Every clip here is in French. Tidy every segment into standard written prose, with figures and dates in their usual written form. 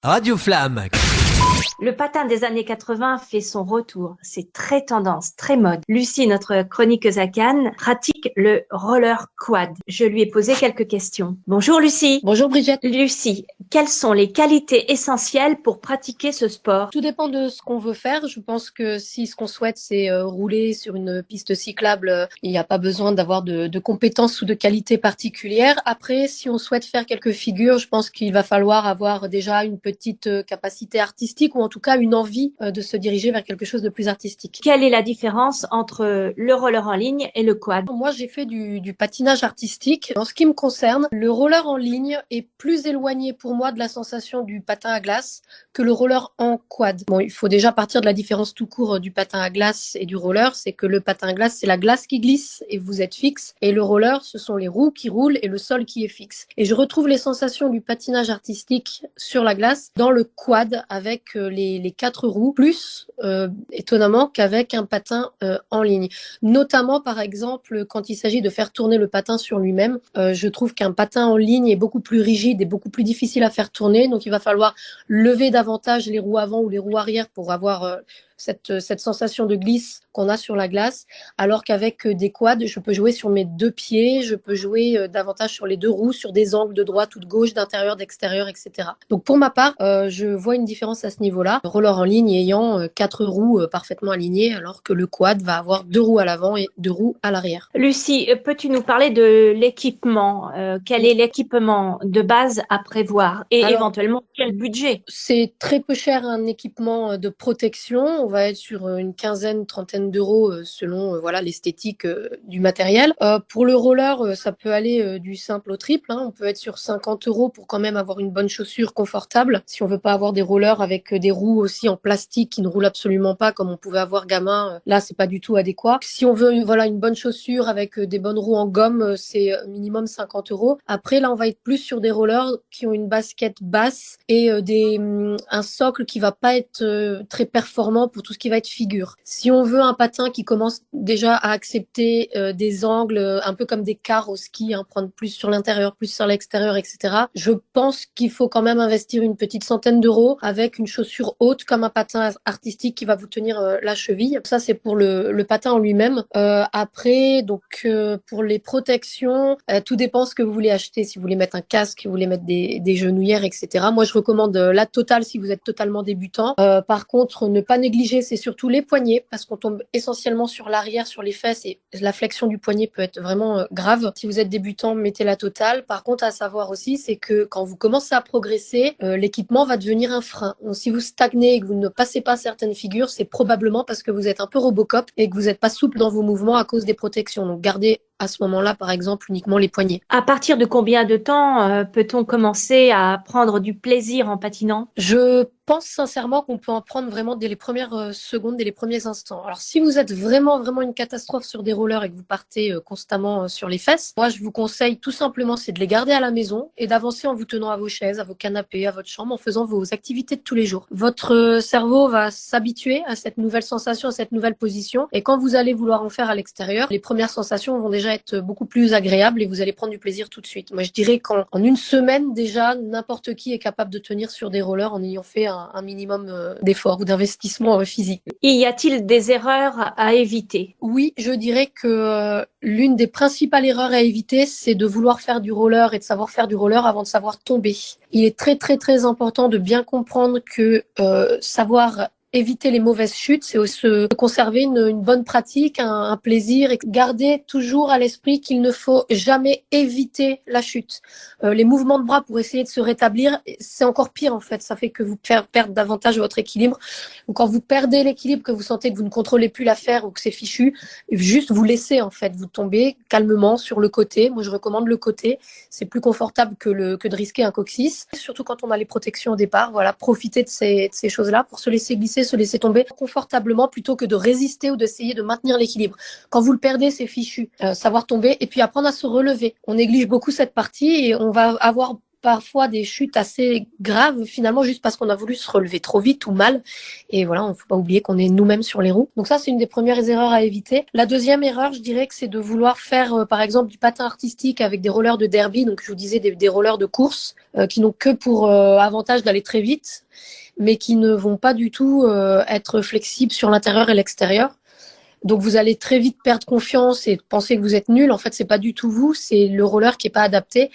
Radio Flamme. Le patin des années 80 fait son retour. C'est très tendance, très mode. Lucie, notre chroniqueuse à Cannes, pratique le roller quad. Je lui ai posé quelques questions. Bonjour Lucie. Bonjour Brigitte. Lucie, quelles sont les qualités essentielles pour pratiquer ce sport? Tout dépend de ce qu'on veut faire. Je pense que si ce qu'on souhaite, c'est rouler sur une piste cyclable, il n'y a pas besoin d'avoir de compétences ou de qualités particulières. Après, si on souhaite faire quelques figures, je pense qu'il va falloir avoir déjà une petite capacité artistique ou en tout cas une envie de se diriger vers quelque chose de plus artistique. Quelle est la différence entre le roller en ligne et le quad? Moi, j'ai fait du patinage artistique. En ce qui me concerne, le roller en ligne est plus éloigné pour moi de la sensation du patin à glace que le roller en quad. Bon, il faut déjà partir de la différence tout court du patin à glace et du roller. C'est que le patin à glace, c'est la glace qui glisse et vous êtes fixe. Et le roller, ce sont les roues qui roulent et le sol qui est fixe. Et je retrouve les sensations du patinage artistique sur la glace dans le quad avec les quatre roues, plus étonnamment qu'avec un patin en ligne. Notamment, par exemple, quand il s'agit de faire tourner le patin sur lui-même. Je trouve qu'un patin en ligne est beaucoup plus rigide et beaucoup plus difficile à faire tourner. Donc, il va falloir lever davantage les roues avant ou les roues arrière pour avoir cette sensation de glisse qu'on a sur la glace, alors qu'avec des quads, je peux jouer sur mes deux pieds, je peux jouer davantage sur les deux roues, sur des angles de droite ou de gauche, d'intérieur, d'extérieur, etc. Donc pour ma part, je vois une différence à ce niveau-là. Le roller en ligne ayant quatre roues parfaitement alignées, alors que le quad va avoir deux roues à l'avant et deux roues à l'arrière. Lucie, peux-tu nous parler de l'équipement? Quel est l'équipement de base à prévoir et Alors, éventuellement quel budget? C'est très peu cher un équipement de protection. On va être sur une quinzaine, trentaine d'euros selon voilà l'esthétique du matériel. Pour le roller, ça peut aller du simple au triple. On peut être sur 50 euros pour quand même avoir une bonne chaussure confortable. Si on veut pas avoir des rollers avec des roues aussi en plastique qui ne roulent absolument pas comme on pouvait avoir gamin, là c'est pas du tout adéquat. Si on veut voilà une bonne chaussure avec des bonnes roues en gomme, c'est minimum 50 euros. Après là on va être plus sur des rollers qui ont une basket basse et un socle qui va pas être très performant pour tout ce qui va être figure. Si on veut un patin qui commence déjà à accepter des angles un peu comme des quarts au ski, prendre plus sur l'intérieur, plus sur l'extérieur, etc. Je pense qu'il faut quand même investir une petite centaine d'euros avec une chaussure haute comme un patin artistique qui va vous tenir la cheville. Ça c'est pour le patin en lui-même. Après, donc pour les protections, tout dépend ce que vous voulez acheter. Si vous voulez mettre un casque, si vous voulez mettre des genouillères, etc. Moi, je recommande la totale si vous êtes totalement débutant. Par contre, ne pas négliger, c'est surtout les poignets parce qu'on tombe essentiellement sur l'arrière, sur les fesses et la flexion du poignet peut être vraiment grave. Si vous êtes débutant, mettez la totale. Par contre, à savoir aussi, c'est que quand vous commencez à progresser, l'équipement va devenir un frein. Donc, si vous stagnez et que vous ne passez pas certaines figures, c'est probablement parce que vous êtes un peu Robocop et que vous n'êtes pas souple dans vos mouvements à cause des protections. Donc, gardez à ce moment-là, par exemple, uniquement les poignets. À partir de combien de temps peut-on commencer à prendre du plaisir en patinant? Je pense sincèrement qu'on peut en prendre vraiment dès les premières secondes, dès les premiers instants. Alors, si vous êtes vraiment une catastrophe sur des rollers et que vous partez constamment sur les fesses, moi, je vous conseille tout simplement, c'est de les garder à la maison et d'avancer en vous tenant à vos chaises, à vos canapés, à votre chambre, en faisant vos activités de tous les jours. Votre cerveau va s'habituer à cette nouvelle sensation, à cette nouvelle position. Et quand vous allez vouloir en faire à l'extérieur, les premières sensations vont déjà être beaucoup plus agréables et vous allez prendre du plaisir tout de suite. Moi, je dirais qu'en une semaine, déjà, n'importe qui est capable de tenir sur des rollers en ayant fait un minimum d'effort ou d'investissement physique. Y a-t-il des erreurs à éviter? Oui, je dirais que l'une des principales erreurs à éviter, c'est de vouloir faire du roller et de savoir faire du roller avant de savoir tomber. Il est très important de bien comprendre que savoir éviter les mauvaises chutes, c'est aussi conserver une bonne pratique, un plaisir et garder toujours à l'esprit qu'il ne faut jamais éviter la chute. Les mouvements de bras pour essayer de se rétablir, c'est encore pire en fait. Ça fait que vous perdez davantage votre équilibre. Donc quand vous perdez l'équilibre, que vous sentez que vous ne contrôlez plus l'affaire ou que c'est fichu, juste vous laissez en fait, vous tombez calmement sur le côté. Moi je recommande le côté, c'est plus confortable que de risquer un coccyx. Surtout quand on a les protections au départ, voilà, profitez de ces choses-là pour se laisser glisser, se laisser tomber confortablement plutôt que de résister ou d'essayer de maintenir l'équilibre. Quand vous le perdez, c'est fichu. Savoir tomber et puis apprendre à se relever. On néglige beaucoup cette partie et on va avoir parfois des chutes assez graves, finalement, juste parce qu'on a voulu se relever trop vite ou mal. Et voilà, on faut pas oublier qu'on est nous-mêmes sur les roues. Donc ça, c'est une des premières erreurs à éviter. La deuxième erreur, je dirais que c'est de vouloir faire, par exemple, du patin artistique avec des rollers de derby. Donc, je vous disais des rollers de course qui n'ont que pour avantage d'aller très vite, mais qui ne vont pas du tout être flexibles sur l'intérieur et l'extérieur. Donc vous allez très vite perdre confiance et penser que vous êtes nul. En fait, c'est pas du tout vous, c'est le roller qui est pas adapté.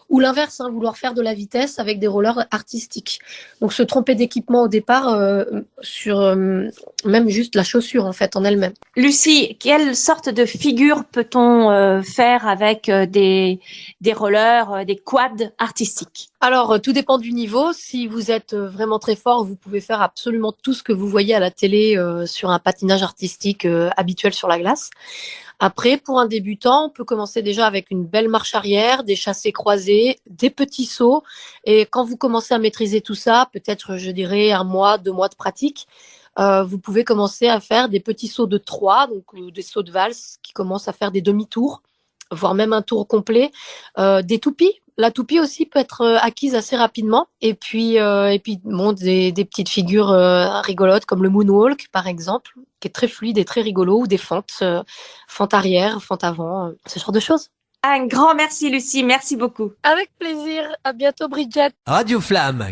Ou l'inverse, vouloir faire de la vitesse avec des rollers artistiques. Donc se tromper d'équipement au départ sur même juste la chaussure en fait en elle-même. Lucie, quelle sorte de figure peut-on faire avec des rollers, des quads artistiques? Alors, tout dépend du niveau. Si vous êtes vraiment très fort, vous pouvez faire absolument tout ce que vous voyez à la télé sur un patinage artistique habituel sur la glace. Après, pour un débutant, on peut commencer déjà avec une belle marche arrière, des chassés croisés, des petits sauts. Et quand vous commencez à maîtriser tout ça, peut-être, je dirais, 1 mois, 2 mois de pratique, vous pouvez commencer à faire des petits sauts de 3, donc des sauts de valse qui commencent à faire des demi-tours, voire même un tour complet. Des toupies. La toupie aussi peut être acquise assez rapidement. Et puis bon, des petites figures rigolotes comme le moonwalk, par exemple, qui est très fluide et très rigolo, ou des fentes, fente arrière, fente avant, ce genre de choses. Un grand merci Lucie, merci beaucoup. Avec plaisir. À bientôt, Bridget. Radio Flamme